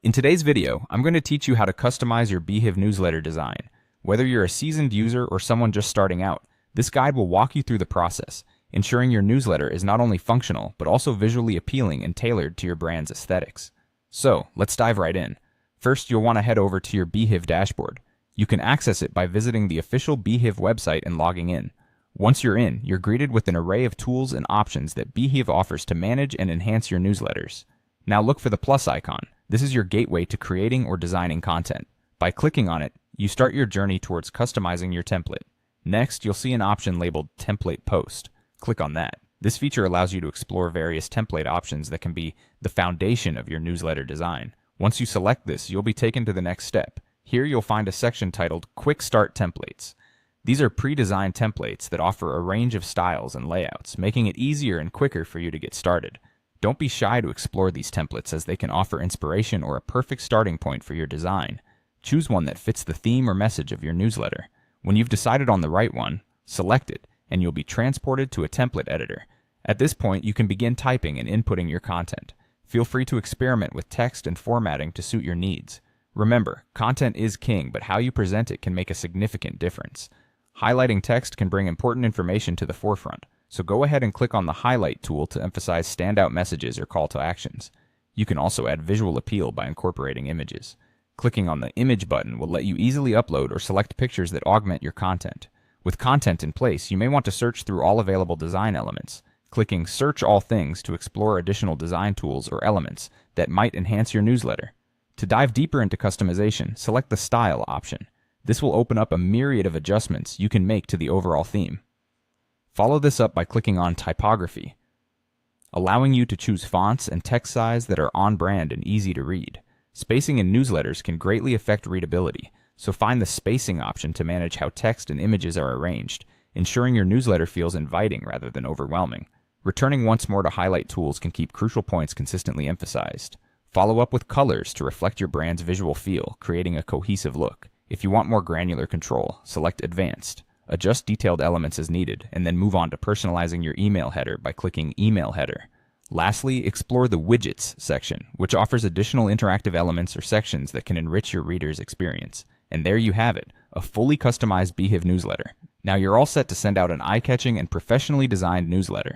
In today's video, I'm going to teach you how to customize your Beehiiv newsletter design. Whether you're a seasoned user or someone just starting out, this guide will walk you through the process, ensuring your newsletter is not only functional, but also visually appealing and tailored to your brand's aesthetics. So, let's dive right in. First, you'll want to head over to your Beehiiv dashboard. You can access it by visiting the official Beehiiv website and logging in. Once you're in, you're greeted with an array of tools and options that Beehiiv offers to manage and enhance your newsletters. Now look for the plus icon. This is your gateway to creating or designing content. By clicking on it, you start your journey towards customizing your template. Next, you'll see an option labeled Template Post. Click on that. This feature allows you to explore various template options that can be the foundation of your newsletter design. Once you select this, you'll be taken to the next step. Here you'll find a section titled Quick Start Templates. These are pre-designed templates that offer a range of styles and layouts, making it easier and quicker for you to get started. Don't be shy to explore these templates, as they can offer inspiration or a perfect starting point for your design. Choose one that fits the theme or message of your newsletter. When you've decided on the right one, select it, and you'll be transported to a template editor. At this point, you can begin typing and inputting your content. Feel free to experiment with text and formatting to suit your needs. Remember, content is king, but how you present it can make a significant difference. Highlighting text can bring important information to the forefront, so go ahead and click on the highlight tool to emphasize standout messages or call to actions. You can also add visual appeal by incorporating images. Clicking on the image button will let you easily upload or select pictures that augment your content. With content in place, you may want to search through all available design elements, clicking Search All Things to explore additional design tools or elements that might enhance your newsletter. To dive deeper into customization, select the Style option. This will open up a myriad of adjustments you can make to the overall theme. Follow this up by clicking on Typography, allowing you to choose fonts and text size that are on brand and easy to read. Spacing in newsletters can greatly affect readability, so find the spacing option to manage how text and images are arranged, ensuring your newsletter feels inviting rather than overwhelming. Returning once more to highlight tools can keep crucial points consistently emphasized. Follow up with colors to reflect your brand's visual feel, creating a cohesive look. If you want more granular control, select Advanced. Adjust detailed elements as needed, and then move on to personalizing your email header by clicking Email Header. Lastly, explore the Widgets section, which offers additional interactive elements or sections that can enrich your reader's experience. And there you have it, a fully customized Beehiiv newsletter. Now you're all set to send out an eye-catching and professionally designed newsletter.